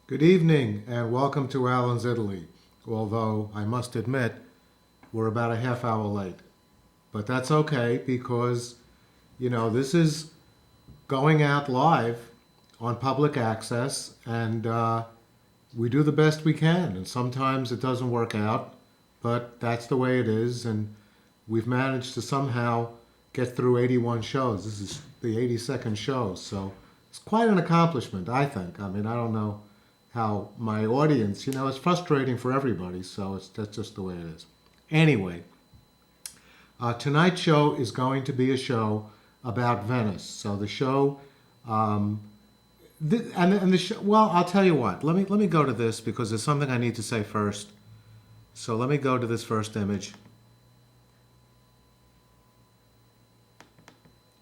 Good evening and welcome to Alan's Italy, although I must admit we're about a half hour late. But that's okay because, this is going out live on public access and we do the best we can. And sometimes it doesn't work out, but that's the way it is. And we've managed to somehow get through 81 shows. This is the 82nd show, so it's quite an accomplishment, I think. I mean, I don't know how my audience, it's frustrating for everybody, so that's just the way it is. Anyway, tonight's show is going to be a show about Venice. So the show, the show. Well, I'll tell you what. Let me go to this because there's something I need to say first. So let me go to this first image.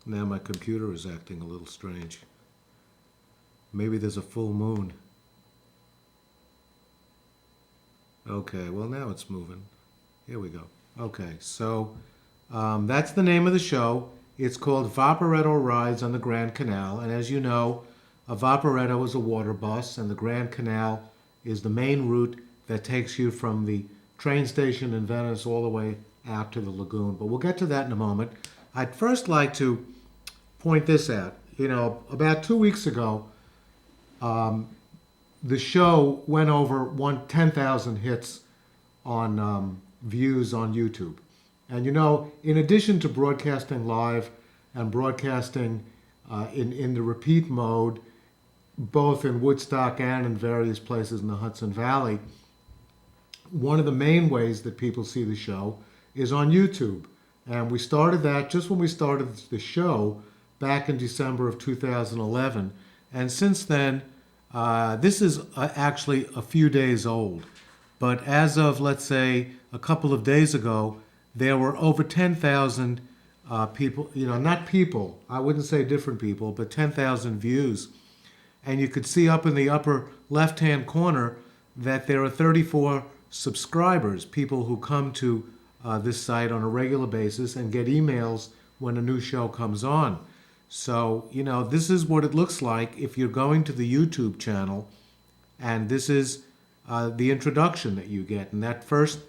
Now my computer is acting a little strange. Maybe there's a full moon. Okay, well now it's moving. Here we go. Okay, so that's the name of the show. It's called Vaporetto Rides on the Grand Canal. And as you know, a Vaporetto is a water bus, and the Grand Canal is the main route that takes you from the train station in Venice all the way out to the lagoon. But we'll get to that in a moment. I'd first like to point this out. About 2 weeks ago, the show went over 10,000 hits on views on YouTube. And in addition to broadcasting live and broadcasting in the repeat mode, both in Woodstock and in various places in the Hudson Valley, one of the main ways that people see the show is on YouTube. And we started that just when we started the show back in December of 2011. And since then, this is actually a few days old, but as of, let's say, a couple of days ago, there were over 10,000 people, not people, I wouldn't say different people, but 10,000 views. And you could see up in the upper left-hand corner that there are 34 subscribers, people who come to this site on a regular basis and get emails when a new show comes on. So, this is what it looks like if you're going to the YouTube channel, and this is the introduction that you get. And that first,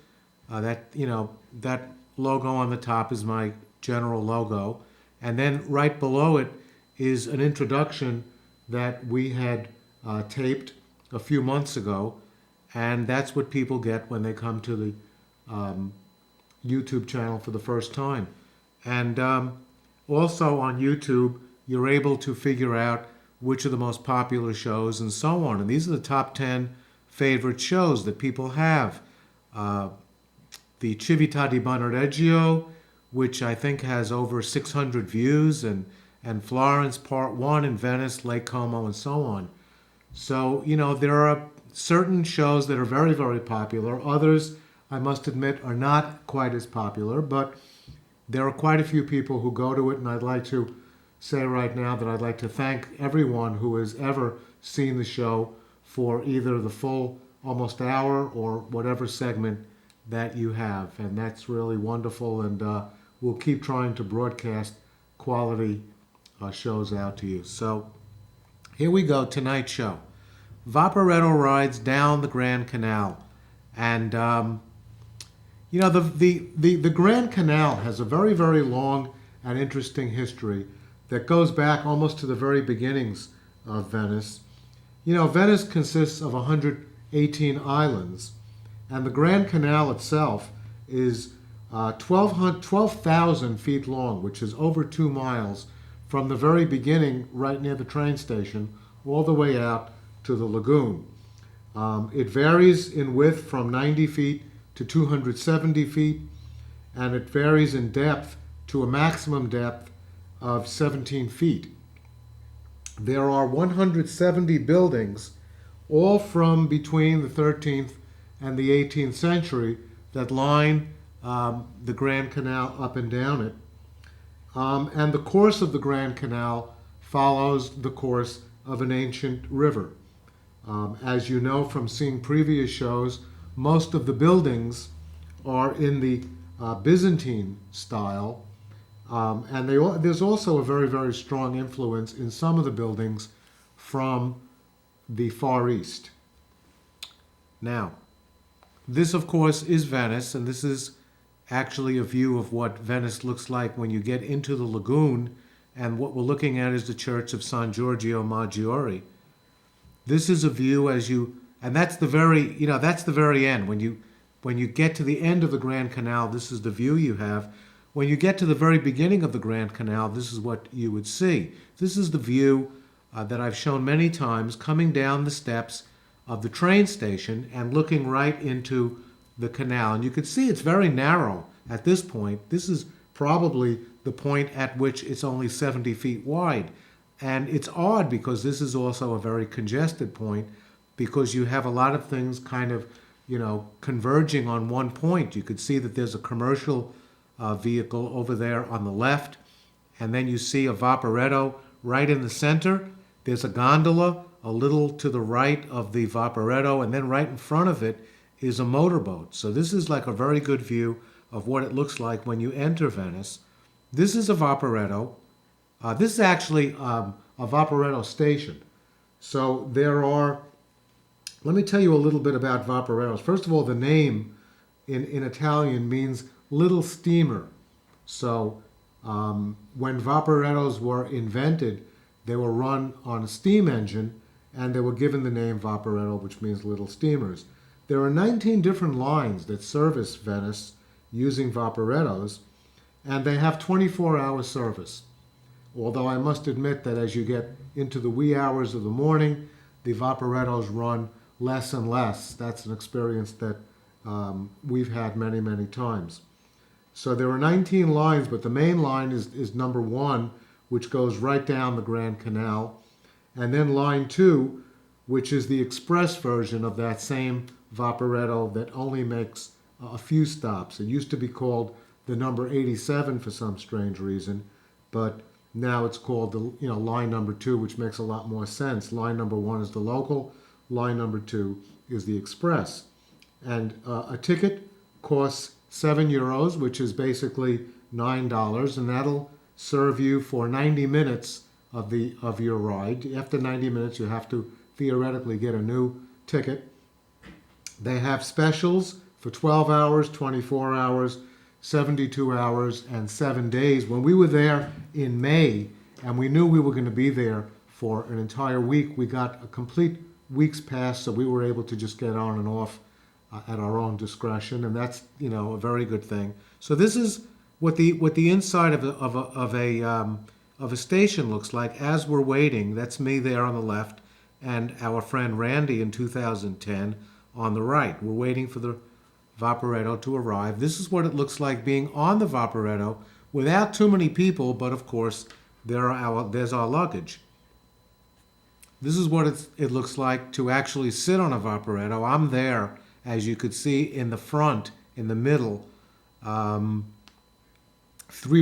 that logo on the top is my general logo. And then right below it is an introduction that we had taped a few months ago. And that's what people get when they come to the YouTube channel for the first time. And also on YouTube, you're able to figure out which are the most popular shows and so on. And these are the top 10 favorite shows that people have. The Civita di Bonareggio, which I think has over 600 views, and and Florence Part 1 in Venice, Lake Como, and so on. So, there are certain shows that are very, very popular. Others, I must admit, are not quite as popular, but there are quite a few people who go to it, and I'd like to say right now that I'd like to thank everyone who has ever seen the show for either the full almost hour or whatever segment that you have. And that's really wonderful, and we'll keep trying to broadcast quality shows out to you. So here we go, tonight's show. Vaporetto rides down the Grand Canal. And, the Grand Canal has a very, very long and interesting history that goes back almost to the very beginnings of Venice. Venice consists of 118 islands, and the Grand Canal itself is 12,000 feet long, which is over 2 miles from the very beginning, right near the train station, all the way out to the lagoon. It varies in width from 90 feet to 270 feet, and it varies in depth to a maximum depth of 17 feet. There are 170 buildings, all from between the 13th and the 18th century, that line the Grand Canal up and down it. And the course of the Grand Canal follows the course of an ancient river. As you know from seeing previous shows, most of the buildings are in the Byzantine style, and there's also a very, very strong influence in some of the buildings from the Far East. Now, this, of course, is Venice, and this is actually a view of what Venice looks like when you get into the lagoon, and what we're looking at is the Church of San Giorgio Maggiore. This is a view and that's the very end. When you get to the end of the Grand Canal, this is the view you have. When you get to the very beginning of the Grand Canal, this is what you would see. This is the view that I've shown many times, coming down the steps of the train station and looking right into the canal. And you can see it's very narrow at this point. This is probably the point at which it's only 70 feet wide. And it's odd because this is also a very congested point, because you have a lot of things kind of, converging on one point. You could see that there's a commercial vehicle over there on the left, and then you see a Vaporetto right in the center. There's a gondola a little to the right of the Vaporetto, and then right in front of it is a motorboat. So this is like a very good view of what it looks like when you enter Venice. This is a Vaporetto. This is actually a Vaporetto station. So let me tell you a little bit about Vaporettos. First of all, the name in Italian means little steamer. So when Vaporettos were invented, they were run on a steam engine, and they were given the name Vaporetto, which means little steamers. There are 19 different lines that service Venice using Vaporettos, and they have 24-hour service. Although I must admit that as you get into the wee hours of the morning, the Vaporettos run less and less. That's an experience that we've had many, many times. So there are 19 lines, but the main line is number 1, which goes right down the Grand Canal. And then line 2, which is the express version of that same Vaporetto that only makes a few stops. It used to be called the number 87 for some strange reason, but now it's called the line number 2, which makes a lot more sense. Line number 1 is the local, line number 2 is the express. And a ticket costs €7, which is basically $9, and that'll serve you for 90 minutes of your ride. After 90 minutes, you have to theoretically get a new ticket. They have specials for 12 hours, 24 hours, 72 hours, and 7 days. When we were there in May, and we knew we were going to be there for an entire week, we got a complete week's pass, so we were able to just get on and off at our own discretion, and that's a very good thing. So this is what the inside of a station looks like as we're waiting. That's me there on the left, and our friend Randy in 2010 on the right. We're waiting for the Vaporetto to arrive. This is what it looks like being on the Vaporetto without too many people, but of course there's our luggage. This is what it looks like to actually sit on a Vaporetto. I'm there, as you could see, in the front, in the middle, 3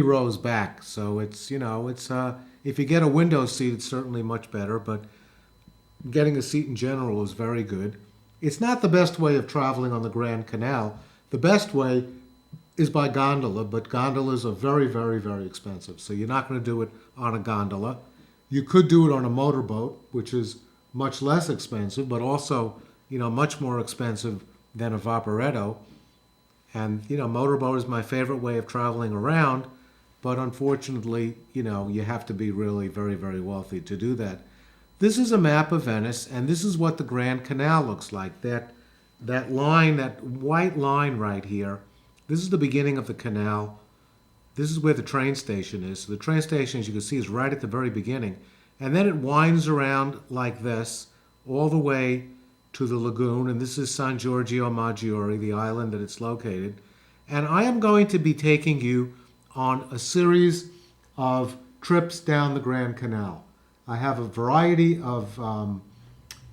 rows back. So it's, if you get a window seat, it's certainly much better, but getting a seat in general is very good. It's not the best way of traveling on the Grand Canal. The best way is by gondola, but gondolas are very, very, very expensive. So you're not going to do it on a gondola. You could do it on a motorboat, which is much less expensive, but also, much more expensive than a Vaporetto. And, motorboat is my favorite way of traveling around, but unfortunately, you have to be really very, very wealthy to do that. This is a map of Venice, and this is what the Grand Canal looks like. That line, that white line right here, this is the beginning of the canal. This is where the train station is. So the train station, as you can see, is right at the very beginning. And then it winds around like this, all the way to the lagoon. And this is San Giorgio Maggiore, the island that it's located. And I am going to be taking you on a series of trips down the Grand Canal. I have a variety of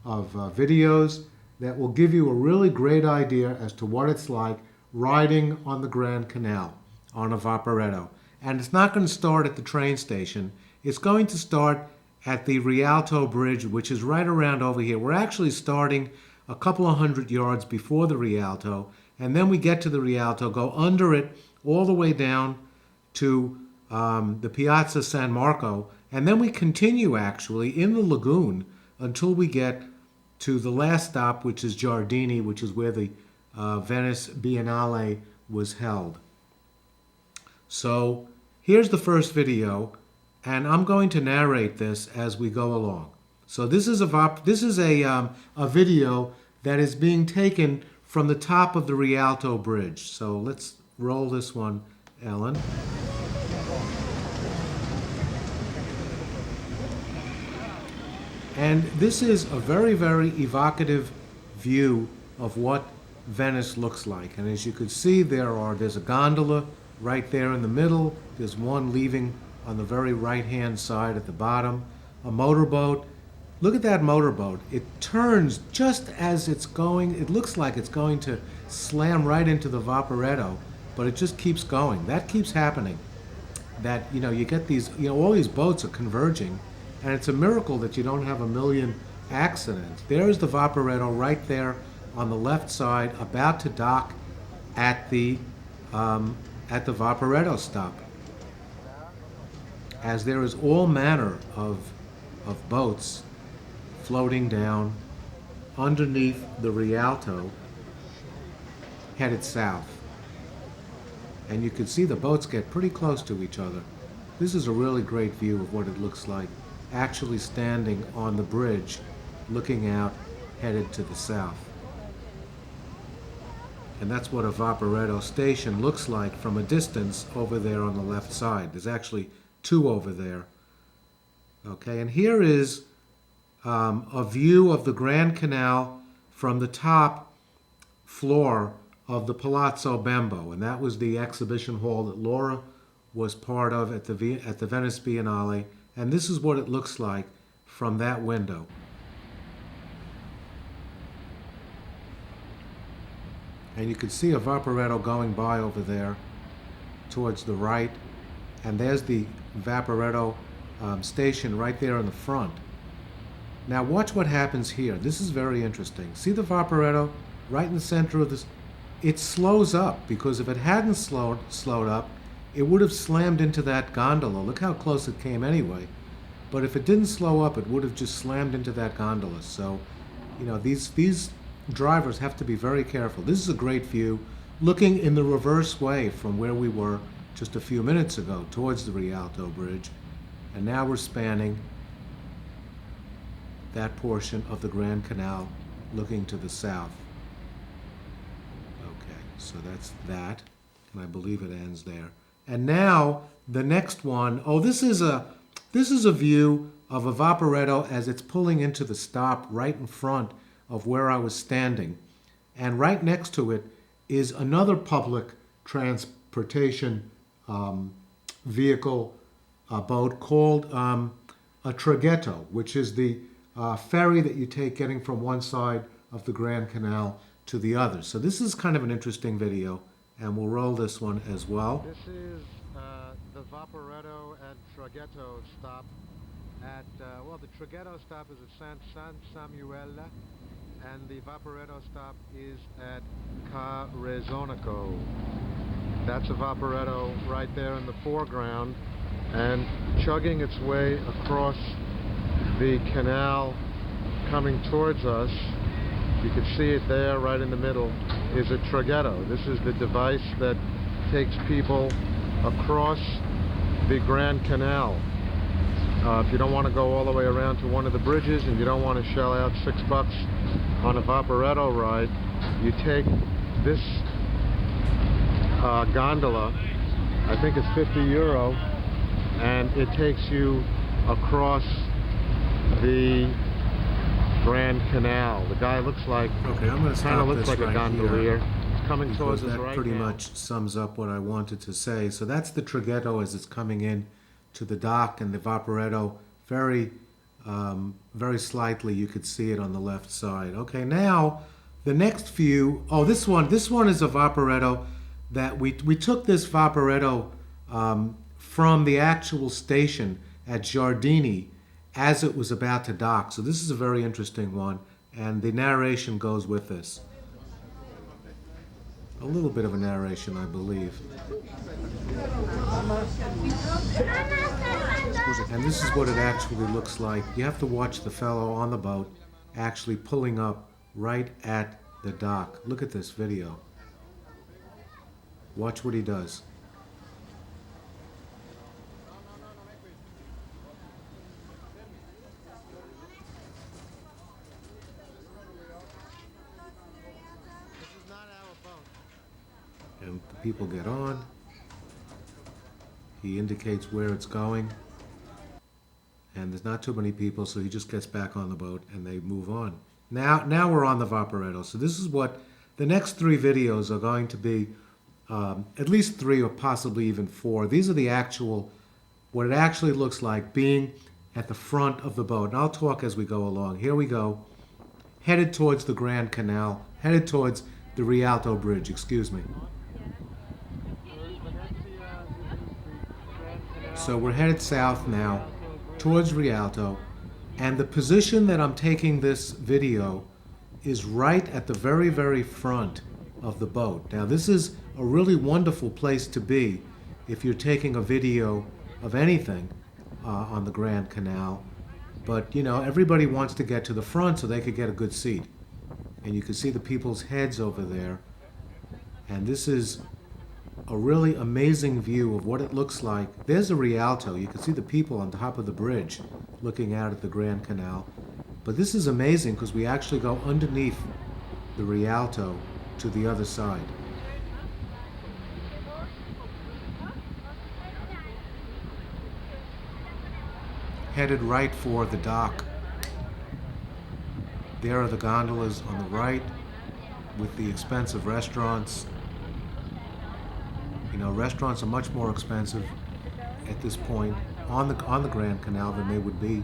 videos that will give you a really great idea as to what it's like riding on the Grand Canal on a Vaporetto. And it's not going to start at the train station. It's going to start at the Rialto Bridge, which is right around over here. We're actually starting a couple of 100 yards before the Rialto, and then we get to the Rialto, go under it all the way down to the Piazza San Marco, and then we continue actually in the lagoon until we get to the last stop, which is Giardini, which is where the Venice Biennale was held. So here's the first video, and I'm going to narrate this as we go along. So this is a video that is being taken from the top of the Rialto Bridge. So let's roll this one, Ellen. And this is a very, very evocative view of what Venice looks like. And as you can see, there's a gondola right there in the middle. There's one leaving on the very right-hand side at the bottom. A motorboat. Look at that motorboat. It turns just as it's going. It looks like it's going to slam right into the Vaporetto, but it just keeps going. That keeps happening. That, you get these, all these boats are converging. And it's a miracle that you don't have a million accidents. There's the Vaporetto right there on the left side, about to dock at the Vaporetto stop. As there is all manner of boats floating down underneath the Rialto, headed south. And you can see the boats get pretty close to each other. This is a really great view of what it looks like actually standing on the bridge, looking out, headed to the south. And that's what a Vaporetto station looks like from a distance over there on the left side. There's actually 2 over there. Okay, and here is a view of the Grand Canal from the top floor of the Palazzo Bembo, and that was the exhibition hall that Laura was part of at the Venice Biennale. And this is what it looks like from that window. And you can see a Vaporetto going by over there towards the right. And there's the Vaporetto station right there in the front. Now watch what happens here. This is very interesting. See the Vaporetto right in the center of this? It slows up, because if it hadn't slowed up, it would have slammed into that gondola. Look how close it came anyway. But if it didn't slow up, it would have just slammed into that gondola. So, these drivers have to be very careful. This is a great view, looking in the reverse way from where we were just a few minutes ago, towards the Rialto Bridge. And now we're spanning that portion of the Grand Canal, looking to the south. Okay, so that's that, and I believe it ends there. And now the next one, this is a view of a Vaporetto as it's pulling into the stop right in front of where I was standing. And right next to it is another public transportation vehicle boat called a traghetto, which is the ferry that you take getting from one side of the Grand Canal to the other. So this is kind of an interesting video, and we'll roll this one as well. This is the Vaporetto and traghetto stop at, well, the traghetto stop is at San Samuele, and the Vaporetto stop is at Carezonico. That's a Vaporetto right there in the foreground, and chugging its way across the canal coming towards us, you can see it there right in the middle, is a traghetto. This is the device that takes people across the Grand Canal. If you don't want to go all the way around to one of the bridges and you don't want to shell out $6 on a Vaporetto ride, you take this gondola, I think it's €50, and it takes you across the Grand Canal. The guy looks like, okay, I'm going to stop looks this like right a gondolier. Here, it's coming towards us that right pretty now. much sums up what I wanted to say. So that's the traghetto as it's coming in to the dock, and the Vaporetto very slightly you could see it on the left side. Okay, now the next few, this one is a Vaporetto that we took this Vaporetto from the actual station at Giardini as it was about to dock. So this is a very interesting one, and the narration goes with this. A little bit of a narration, I believe. And this is what it actually looks like. You have to watch the fellow on the boat actually pulling up right at the dock. Look at this video. Watch what he does. And the people get on. He indicates where it's going. And there's not too many people, so he just gets back on the boat and they move on. Now we're on the Vaporetto. So this is what the next 3 videos are going to be. At least 3 or possibly even 4. These are the actual, what it actually looks like being at the front of the boat. And I'll talk as we go along. Here we go. Headed towards the Grand Canal. Headed towards the Rialto Bridge, excuse me. So we're headed south now towards Rialto, and the position that I'm taking this video is right at the very, very front of the boat. Now this is a really wonderful place to be if you're taking a video of anything on the Grand Canal, but you know, everybody wants to get to the front so they could get a good seat. And you can see the people's heads over there, and this is a really amazing view of what it looks like. There's a Rialto. You can see the people on top of the bridge looking out at the Grand Canal. But this is amazing because we actually go underneath the Rialto to the other side. Headed right for the dock. There are the gondolas on the right with the expensive restaurants. You know, restaurants are much more expensive at this point on the Grand Canal than they would be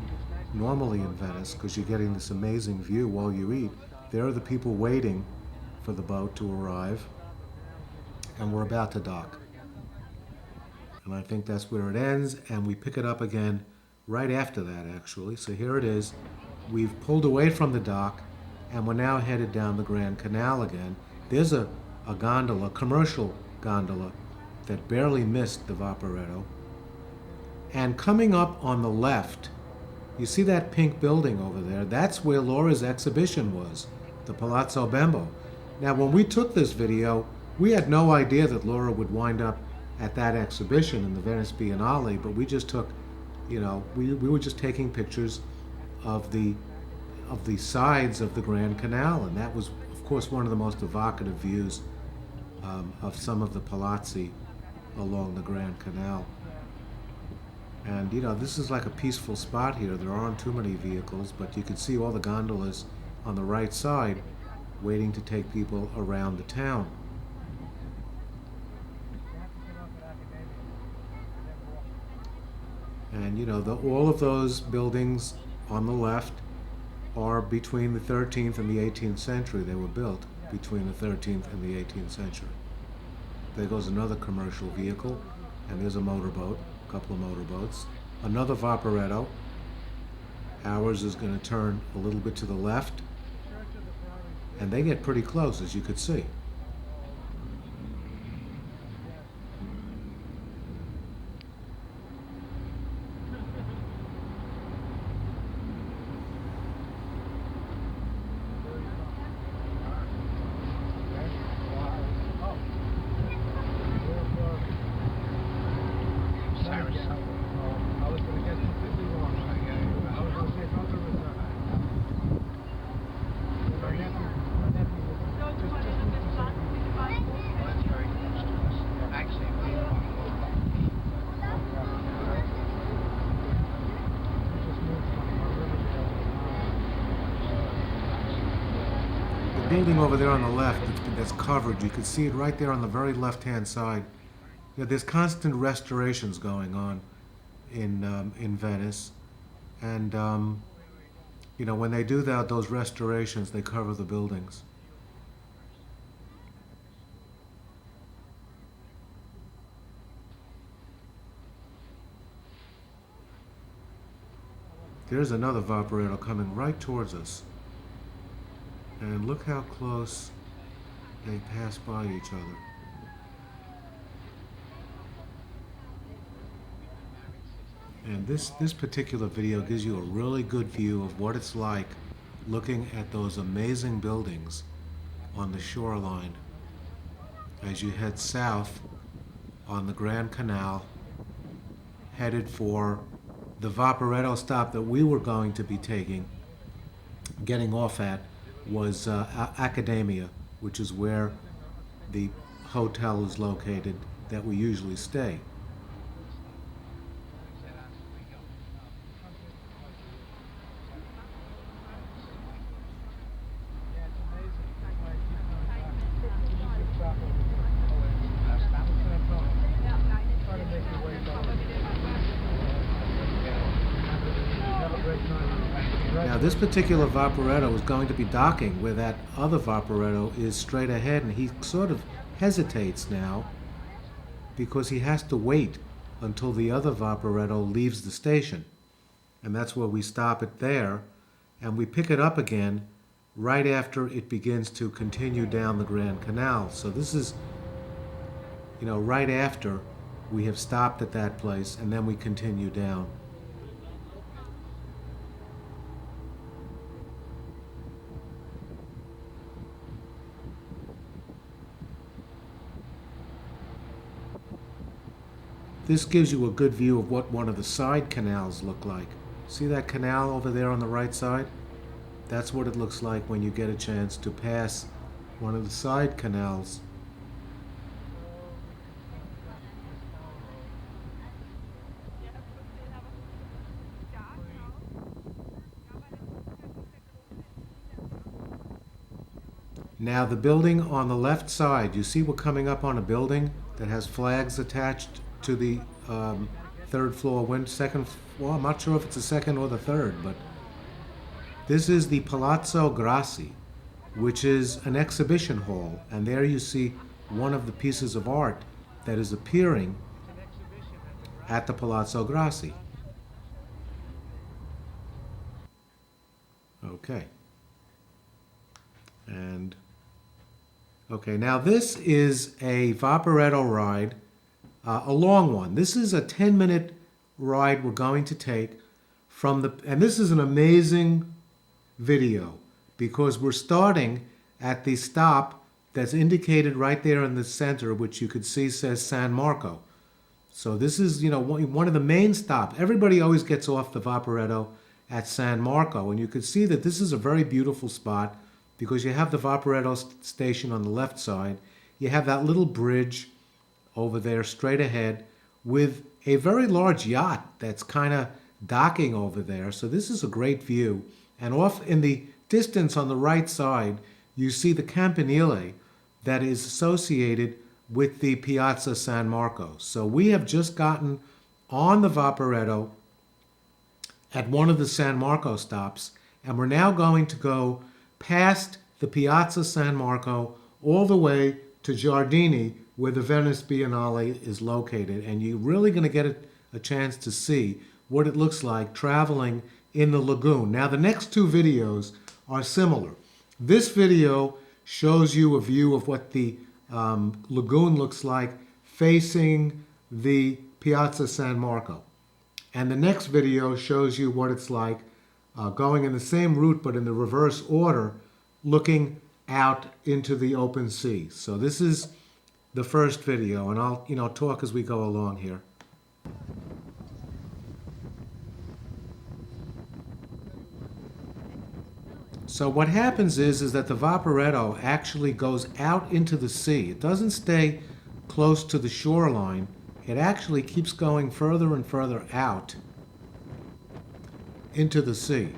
normally in Venice, because you're getting this amazing view while you eat. There are the people waiting for the boat to arrive, and we're about to dock. And I think that's where it ends, and we pick it up again right after that, actually. So here it is. We've pulled away from the dock, and we're now headed down the Grand Canal again. There's a gondola, commercial gondola, that barely missed the Vaporetto. And coming up on the left, you see that pink building over there? That's where Laura's exhibition was, the Palazzo Bembo. Now, when we took this video, we had no idea that Laura would wind up at that exhibition in the Venice Biennale, but we just took, you know, we were just taking pictures of the sides of the Grand Canal, and that was, of course, one of the most evocative views of some of the palazzi along the Grand Canal. And you know, this is like a peaceful spot here. There aren't too many vehicles, but you can see all the gondolas on the right side waiting to take people around the town. And all of those buildings on the left are between the 13th and the 18th century. They were built between the 13th and the 18th century. There goes another commercial vehicle, and there's a motorboat, a couple of motorboats. Another Vaporetto. Ours is going to turn a little bit to the left, and they get pretty close, as you could see. The building over there on the left that's covered, you can see it right there on the very left-hand side. There's constant restorations going on in Venice, and when they do those restorations, they cover the buildings. There's another Vaporetto coming right towards us. And look how close they pass by each other. And this particular video gives you a really good view of what it's like looking at those amazing buildings on the shoreline as you head south on the Grand Canal, headed for the Vaporetto stop that we were going to be getting off at was Academia, which is where the hotel is located that we usually stay. Now this particular Vaporetto is going to be docking where that other Vaporetto is straight ahead, and he sort of hesitates now because he has to wait until the other Vaporetto leaves the station. And that's where we stop it there, and we pick it up again right after it begins to continue down the Grand Canal. So this is, right after we have stopped at that place, and then we continue down. This gives you a good view of what one of the side canals look like. See that canal over there on the right side? That's what it looks like when you get a chance to pass one of the side canals. Now the building on the left side, you see we're coming up on a building that has flags attached to the third floor, second floor. I'm not sure if it's the second or the third, but this is the Palazzo Grassi, which is an exhibition hall, and there you see one of the pieces of art that is appearing at the Palazzo Grassi. Okay. And okay, now this is a Vaporetto ride, a long one. This is a 10-minute ride we're going to take and this is an amazing video because we're starting at the stop that's indicated right there in the center, which you could see says San Marco. So this is, one of the main stops. Everybody always gets off the Vaporetto at San Marco, and you could see that this is a very beautiful spot because you have the Vaporetto station on the left side. You have that little bridge over there straight ahead with a very large yacht that's kind of docking over there. So this is a great view. And off in the distance on the right side, you see the campanile that is associated with the Piazza San Marco. So we have just gotten on the Vaporetto at one of the San Marco stops, and we're now going to go past the Piazza San Marco all the way to Giardini, where the Venice Biennale is located. And you're really going to get a chance to see what it looks like traveling in the lagoon. Now, the next two videos are similar. This video shows you a view of what the lagoon looks like facing the Piazza San Marco. And the next video shows you what it's like going in the same route but in the reverse order, looking out into the open sea. So this is the first video, and I'll talk as we go along here. So what happens is that the Vaporetto actually goes out into the sea. It doesn't stay close to the shoreline. It actually keeps going further and further out into the sea.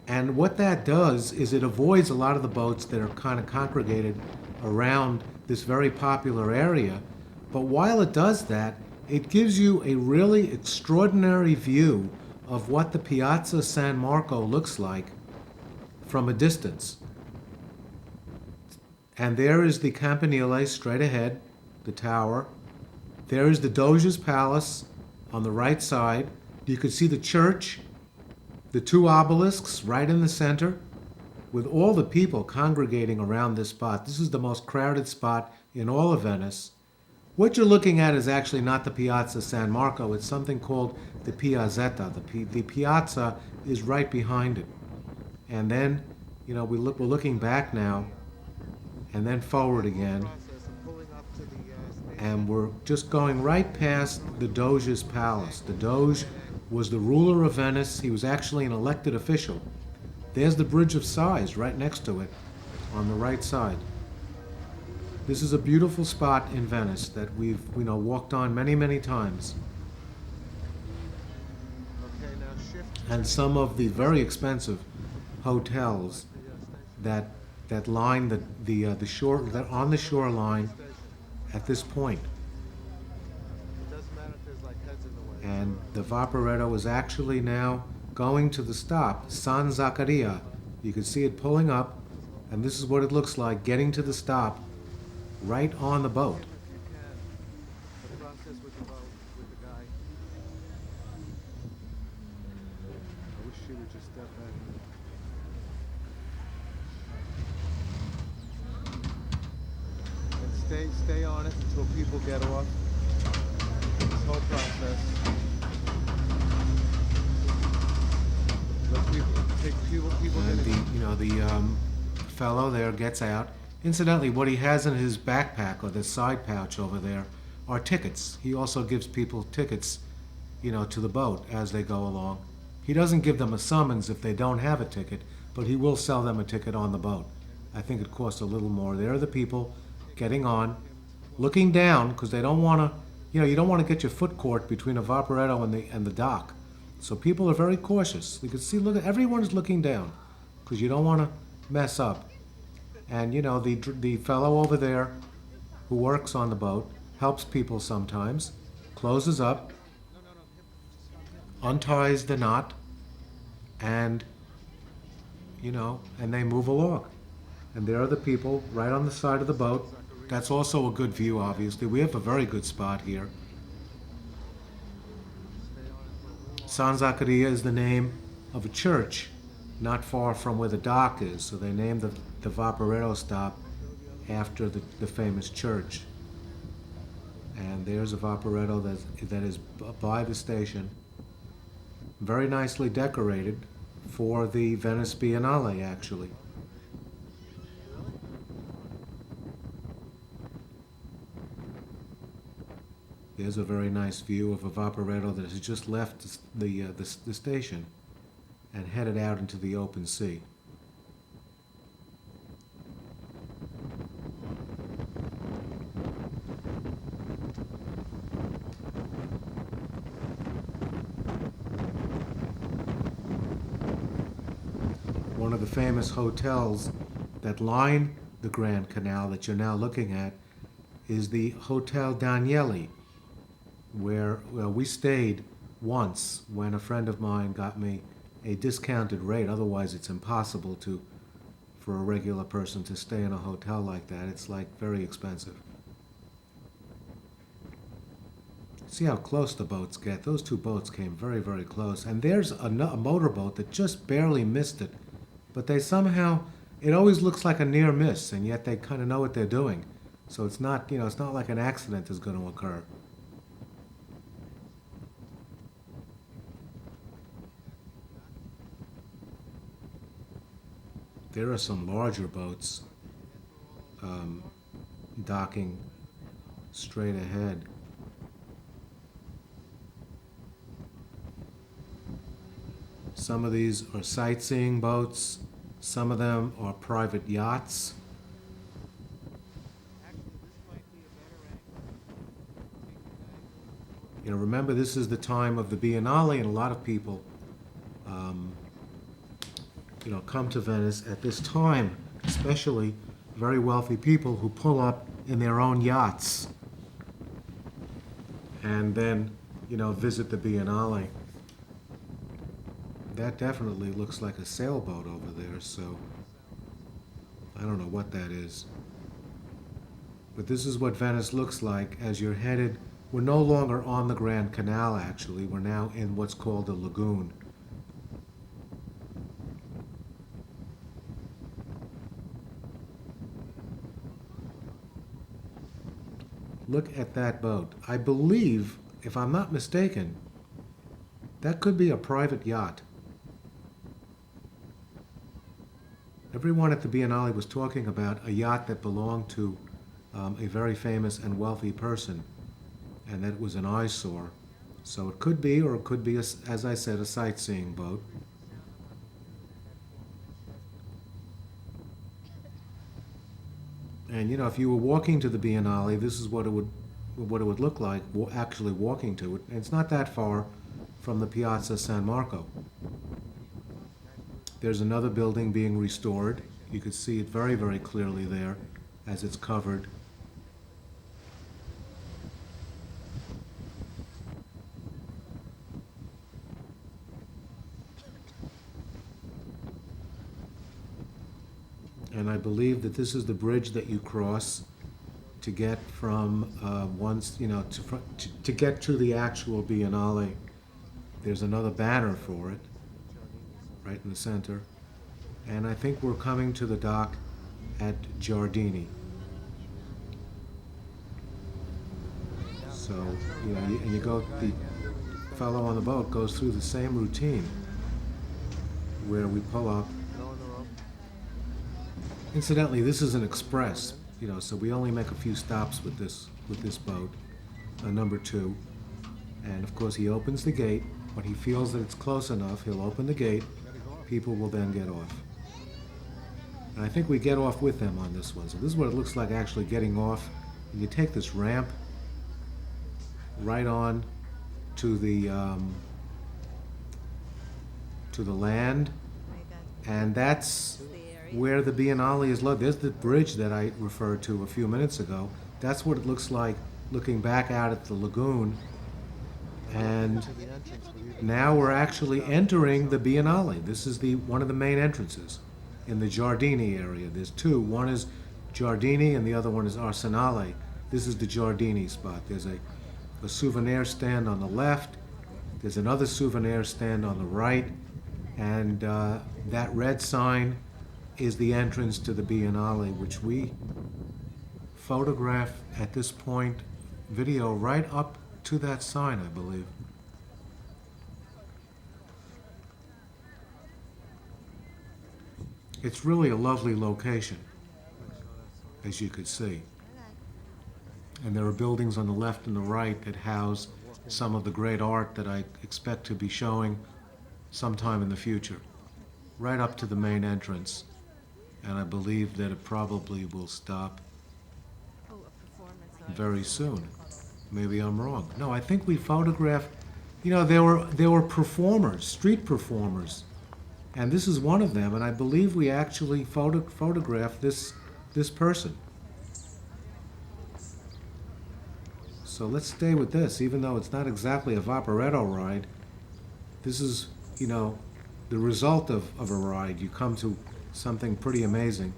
And what that does is it avoids a lot of the boats that are kind of congregated around this very popular area. But while it does that, it gives you a really extraordinary view of what the Piazza San Marco looks like from a distance. And there is the Campanile straight ahead, the tower. There is the Doge's Palace on the right side. You can see the church, the two obelisks right in the center, with all the people congregating around this spot. This is the most crowded spot in all of Venice. What you're looking at is actually not the Piazza San Marco. It's something called the Piazzetta. The piazza is right behind it. And then, we're looking back now, and then forward again. And we're just going right past the Doge's palace. The Doge was the ruler of Venice. He was actually an elected official. There's the Bridge of Sighs right next to it on the right side. This is a beautiful spot in Venice that we've walked on many, many times. And some of the very expensive hotels that line the shore, that on the shoreline at this point. And the Vaporetto is actually now going to the stop, San Zaccaria. You can see it pulling up, and this is what it looks like getting to the stop right on the boat. Stay on it until people get off. This whole process. Let people and the fellow there gets out. Incidentally, what he has in his backpack or the side pouch over there are tickets. He also gives people tickets, to the boat as they go along. He doesn't give them a summons if they don't have a ticket, but he will sell them a ticket on the boat. I think it costs a little more. There are the people getting on, looking down, because they don't want to, you don't want to get your foot caught between a Vaporetto and the dock. So people are very cautious. You can see, look, everyone's looking down, because you don't want to mess up. And the fellow over there who works on the boat helps people sometimes, closes up, unties the knot, and and they move along. And there are the people right on the side of the boat. That's also a good view, obviously. We have a very good spot here. San Zaccaria is the name of a church not far from where the dock is. So they named the Vaporetto stop after the famous church. And there's a Vaporetto that is by the station, very nicely decorated for the Venice Biennale, actually. There's a very nice view of a Vaporetto that has just left the station and headed out into the open sea. One of the famous hotels that line the Grand Canal that you're now looking at is the Hotel Danieli, where we stayed once when a friend of mine got me a discounted rate. Otherwise, it's impossible for a regular person to stay in a hotel like that. It's like very expensive. See how close the boats get. Those two boats came very, very close. And there's a motorboat that just barely missed it. But they somehow, it always looks like a near miss, and yet they kind of know what they're doing. So it's not, it's not like an accident is going to occur. There are some larger boats docking straight ahead. Some of these are sightseeing boats. Some of them are private yachts. Remember, this is the time of the Biennale, and a lot of people, come to Venice at this time, especially very wealthy people who pull up in their own yachts and then, visit the Biennale. That definitely looks like a sailboat over there, so I don't know what that is. But this is what Venice looks like as you're headed. We're no longer on the Grand Canal, actually. We're now in what's called the lagoon. Look at that boat. I believe, if I'm not mistaken, that could be a private yacht. Everyone at the Biennale was talking about a yacht that belonged to a very famous and wealthy person, and that it was an eyesore. So it could be, or it could be, as I said, a sightseeing boat. And if you were walking to the Biennale, this is what it would look like, actually walking to it. And it's not that far from the Piazza San Marco. There's another building being restored. You could see it very, very clearly there as it's covered. And I believe that this is the bridge that you cross to get from to get to the actual Biennale. There's another banner for it, right in the center. And I think we're coming to the dock at Giardini. So, the fellow on the boat goes through the same routine where we pull up. Incidentally, this is an express, so we only make a few stops with this boat, number 2. And of course, he opens the gate. When he feels that it's close enough, he'll open the gate. People will then get off. And I think we get off with them on this one. So this is what it looks like actually getting off. And you take this ramp right on to the land, and that's where the Biennale is located. There's the bridge that I referred to a few minutes ago. That's what it looks like looking back out at the lagoon. And now we're actually entering the Biennale. This is one of the main entrances in the Giardini area. There's two. One is Giardini and the other one is Arsenale. This is the Giardini spot. There's a souvenir stand on the left. There's another souvenir stand on the right. And that red sign is the entrance to the Biennale, which we photograph at this point, video right up to that sign, I believe. It's really a lovely location, as you could see. And there are buildings on the left and the right that house some of the great art that I expect to be showing sometime in the future, right up to the main entrance. And I believe that it probably will stop very soon. Maybe I'm wrong. No, I think we photographed, there were performers, street performers, and this is one of them, and I believe we actually photographed this person. So let's stay with this, even though it's not exactly a Vaporetto ride. this is, the result of a ride. You come to something pretty amazing.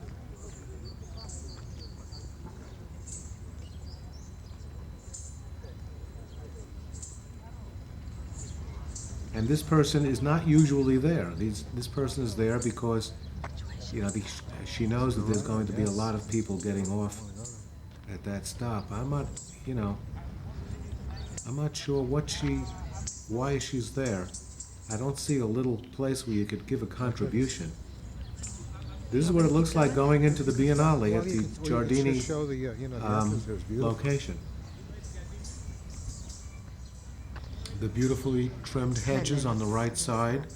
And this person is not usually there. This person is there because, she knows that there's going to be a lot of people getting off at that stop. I'm not sure why she's there. I don't see a little place where you could give a contribution. This is what it looks like going into the Biennale at the Giardini location. The beautifully trimmed hedges on the right side.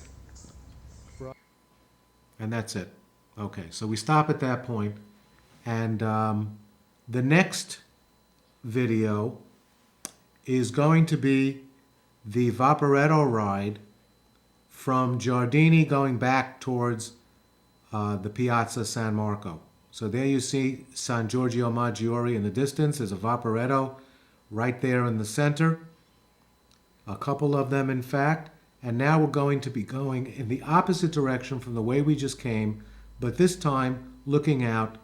And that's it. Okay, so we stop at that point. And the next video is going to be the Vaporetto ride from Giardini going back towards the Piazza San Marco. So there you see San Giorgio Maggiore in the distance. There's a Vaporetto right there in the center. A couple of them, in fact. And now we're going to be going in the opposite direction from the way we just came, but this time looking out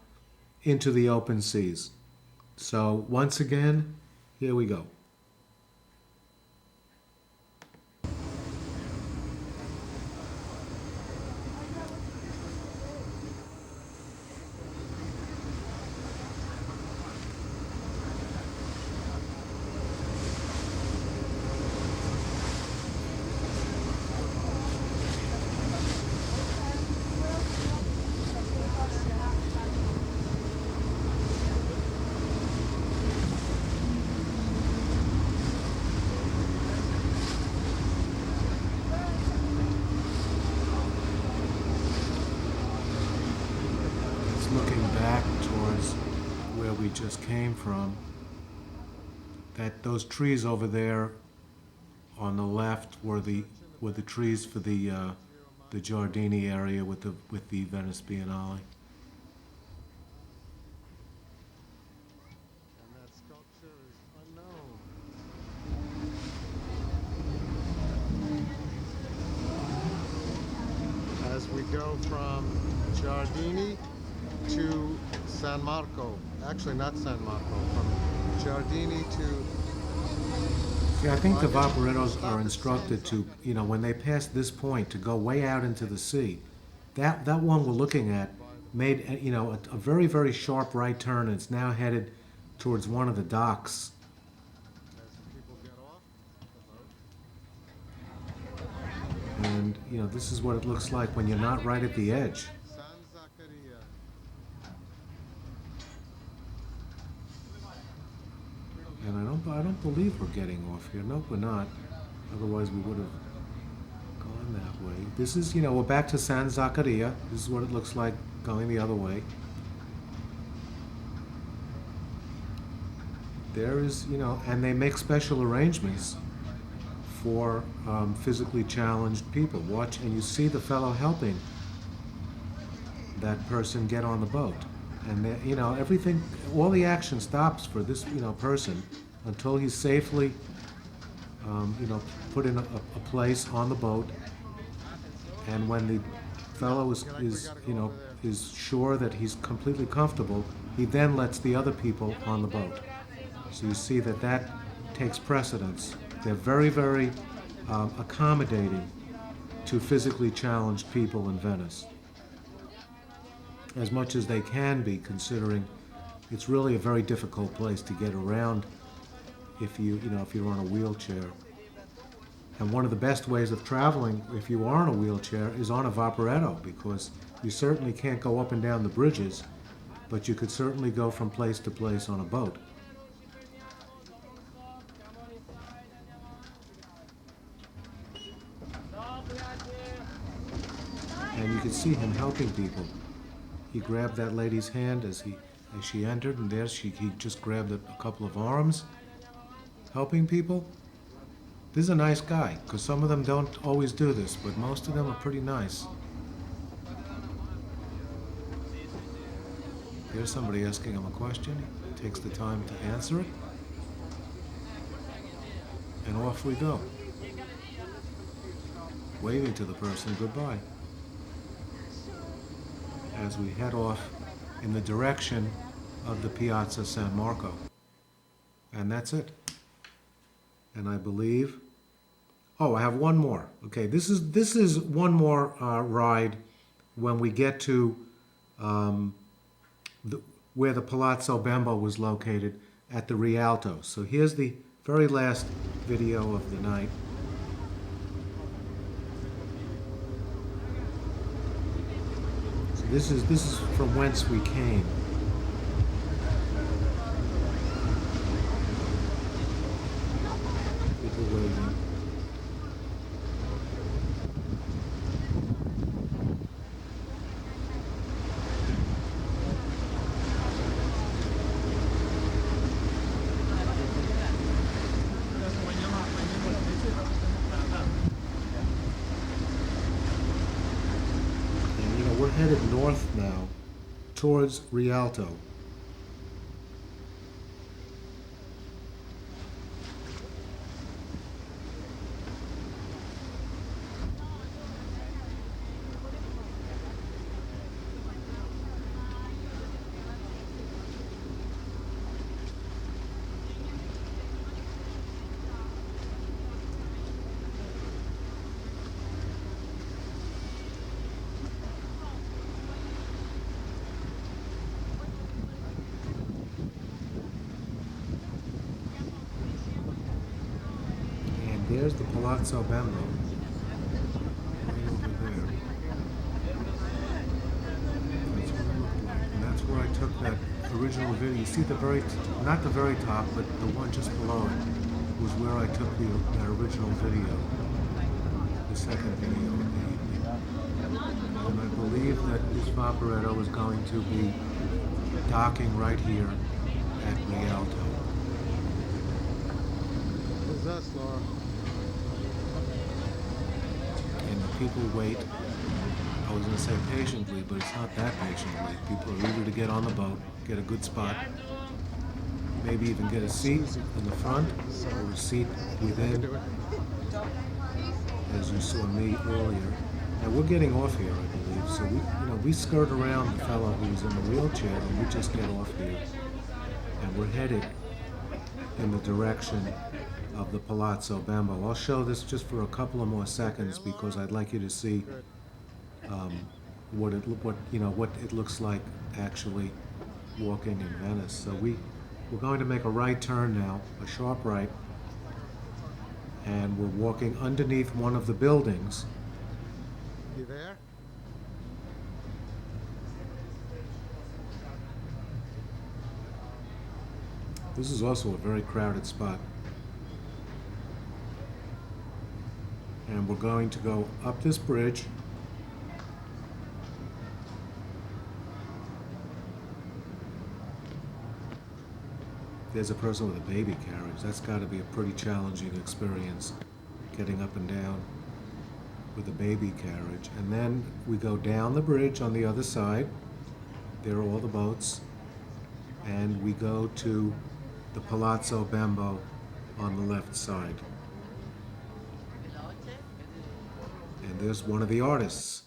into the open seas. So once again, here we go. Looking back towards where we just came from, those trees over there on the left were the trees for the Giardini area with the Venice Biennale. And that sculpture is unknown. As we go from Giardini to San Marco. Actually, not San Marco. From Giardini to... Yeah, I think the Vaporettos are instructed to, when they pass this point, to go way out into the sea. That one we're looking at made, a very, very sharp right turn, and it's now headed towards one of the docks. As people get off the boat. And, this is what it looks like when you're not right at the edge. And I don't believe we're getting off here. Nope, we're not. Otherwise, we would have gone that way. This is, we're back to San Zaccaria. This is what it looks like going the other way. There is, and they make special arrangements for physically challenged people. Watch, and you see the fellow helping that person get on the boat. And everything, all the action stops for this, person until he's safely, put in a place on the boat. And when the fellow is sure that he's completely comfortable, he then lets the other people on the boat. So you see that takes precedence. They're very, very accommodating to physically challenged people in Venice, as much as they can be, considering it's really a very difficult place to get around if you're on a wheelchair. And one of the best ways of traveling, if you are on a wheelchair, is on a Vaporetto, because you certainly can't go up and down the bridges, but you could certainly go from place to place on a boat. And you can see him helping people. He grabbed that lady's hand as she entered, and there he just grabbed a couple of arms, helping people. This is a nice guy, because some of them don't always do this, but most of them are pretty nice. Here's somebody asking him a question. He takes the time to answer it. And off we go. waving to the person goodbye as we head off in the direction of the Piazza San Marco. And that's it. And I believe, oh, I have one more. Okay, this is one more ride when we get to where the Palazzo Bembo was located at the Rialto. So here's the very last video of the night. So this is from whence we came. People waving. We're headed north now towards Rialto. There's the Palazzo Bembo, right over there. That's what it looked like. And that's where I took that original video. You see the very, not the very top, but the one just below it was where I took that original video, the second video of the evening. And I believe that this Vaporetto is going to be docking right here at Rialto. Who's that, Laura? And the people wait, I was going to say patiently, but it's not that patiently. People are eager to get on the boat, get a good spot, maybe even get a seat in the front or a seat within, as you saw me earlier. Now we're getting off here, I believe, so we skirt around the fellow who's in the wheelchair and we just get off here. And we're headed in the direction of the Palazzo Bembo. I'll show this just for a couple of more seconds because I'd like you to see what it looks like actually walking in Venice. So we're going to make a right turn now, a sharp right, and we're walking underneath one of the buildings. You there? This is also a very crowded spot. And we're going to go up this bridge. There's a person with a baby carriage. That's got to be a pretty challenging experience, getting up and down with a baby carriage. And then we go down the bridge on the other side. There are all the boats. And we go to the Palazzo Bembo on the left side. And there's one of the artists.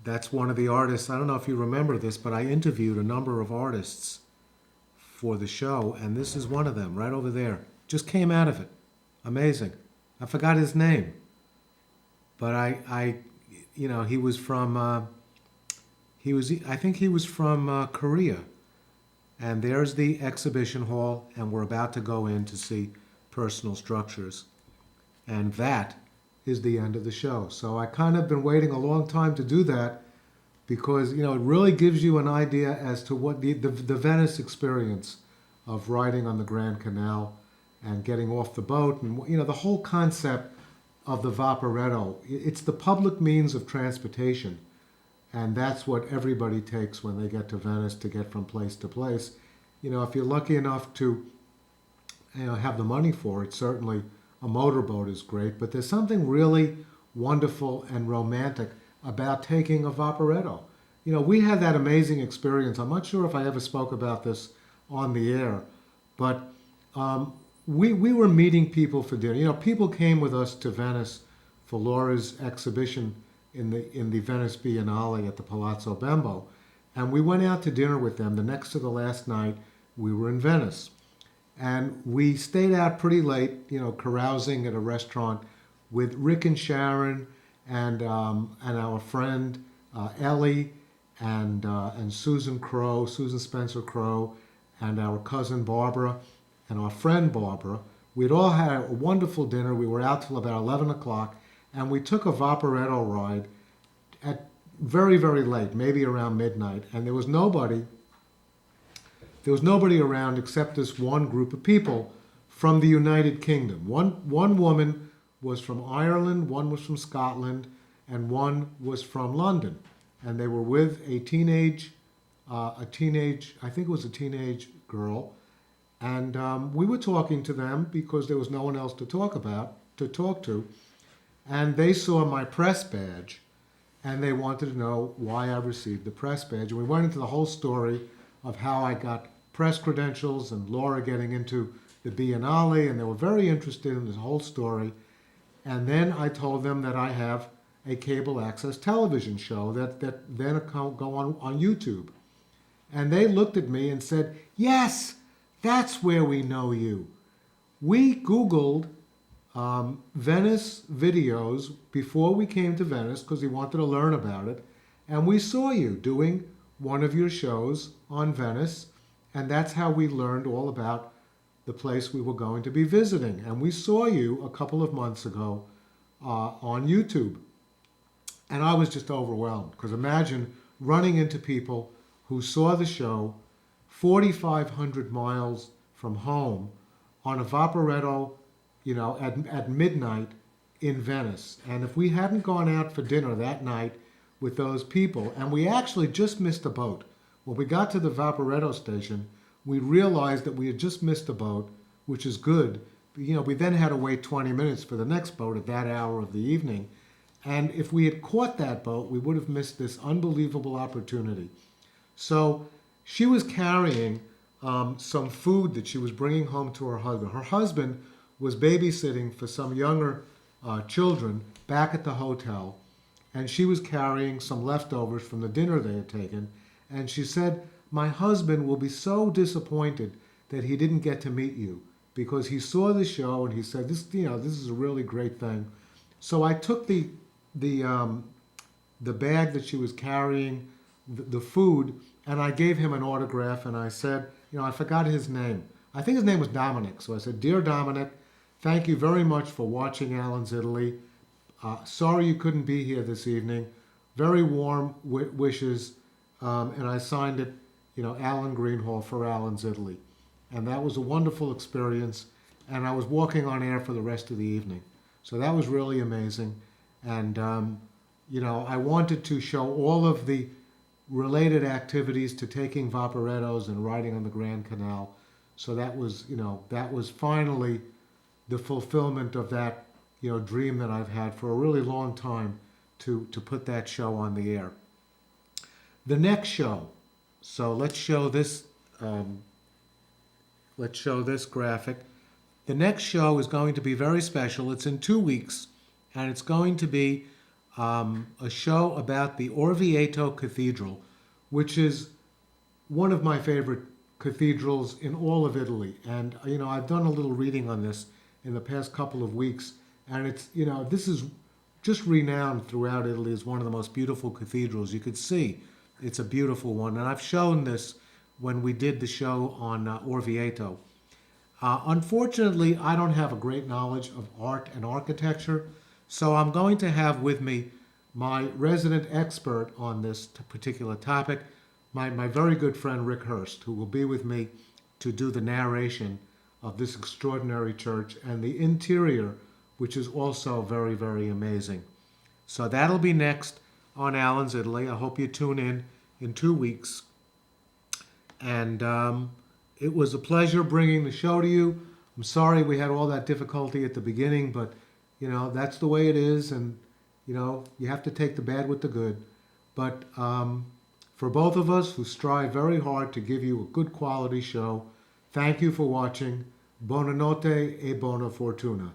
That's one of the artists. I don't know if you remember this, but I interviewed a number of artists for the show, and this is one of them right over there. Just came out of it. Amazing. I forgot his name. But he was from, I think he was from Korea. And there's the exhibition hall, and we're about to go in to see personal structures. And that is the end of the show. So I kind of been waiting a long time to do that because, it really gives you an idea as to what the Venice experience of riding on the Grand Canal and getting off the boat and, the whole concept of the Vaporetto. It's the public means of transportation, and that's what everybody takes when they get to Venice to get from place to place. If you're lucky enough to have the money for it, certainly a motorboat is great, but there's something really wonderful and romantic about taking a Vaporetto. We had that amazing experience. I'm not sure if I ever spoke about this on the air, but we were meeting people for dinner. People came with us to Venice for Laura's exhibition in the Venice Biennale at the Palazzo Bembo. And we went out to dinner with them the next to the last night we were in Venice. And we stayed out pretty late, carousing at a restaurant with Rick and Sharon and our friend Ellie and Susan Spencer Crow, and our cousin Barbara and our friend Barbara. We'd all had a wonderful dinner. We were out till about 11 o'clock, and we took a Vaporetto ride at very, very late, maybe around midnight, and there was nobody around except this one group of people from the United Kingdom. One woman was from Ireland, one was from Scotland, and one was from London. And they were with a teenage, I think it was a teenage girl. And we were talking to them because there was no one else to talk to. And they saw my press badge, and they wanted to know why I received the press badge. And we went into the whole story of how I got press credentials and Laura getting into the Biennale, and they were very interested in this whole story. And then I told them that I have a cable access television show that then go on YouTube. And they looked at me and said, yes, that's where we know you. We Googled Venice videos before we came to Venice because we wanted to learn about it. And we saw you doing one of your shows on Venice. And that's how we learned all about the place we were going to be visiting. And we saw you a couple of months ago on YouTube. And I was just overwhelmed, because imagine running into people who saw the show 4,500 miles from home on a Vaporetto, at midnight in Venice. And if we hadn't gone out for dinner that night with those people, and we actually just missed a boat. When we got to the Vaporetto station, we realized that we had just missed a boat, which is good. We then had to wait 20 minutes for the next boat at that hour of the evening. And if we had caught that boat, we would have missed this unbelievable opportunity. So she was carrying some food that she was bringing home to her husband. Her husband was babysitting for some younger children back at the hotel, and she was carrying some leftovers from the dinner they had taken. And she said, my husband will be so disappointed that he didn't get to meet you, because he saw the show and he said, this is a really great thing. So I took the bag that she was carrying, the food, and I gave him an autograph, and I said, I forgot his name. I think his name was Dominic. So I said, dear Dominic, thank you very much for watching Alan's Italy. Sorry you couldn't be here this evening. Very warm wishes. And I signed it, Alan Greenhall for Alan's Italy. And that was a wonderful experience. And I was walking on air for the rest of the evening. So that was really amazing. And, I wanted to show all of the related activities to taking Vaporettos and riding on the Grand Canal. So that was finally the fulfillment of that, dream that I've had for a really long time to put that show on the air. The next show. So let's show this graphic. The next show is going to be very special. It's in 2 weeks, and it's going to be a show about the Orvieto Cathedral, which is one of my favorite cathedrals in all of Italy. And, I've done a little reading on this in the past couple of weeks, and it's, this is just renowned throughout Italy as one of the most beautiful cathedrals. You could see it's a beautiful one, and I've shown this when we did the show on Orvieto. Unfortunately, I don't have a great knowledge of art and architecture, so I'm going to have with me my resident expert on this particular topic, my very good friend Rick Hurst, who will be with me to do the narration of this extraordinary church and the interior, which is also very, very amazing. So that'll be next on Alan's Italy. I hope you tune in 2 weeks. And it was a pleasure bringing the show to you. I'm sorry we had all that difficulty at the beginning, but, that's the way it is. And, you have to take the bad with the good. But for both of us who strive very hard to give you a good quality show, thank you for watching. Buonanotte e buona fortuna.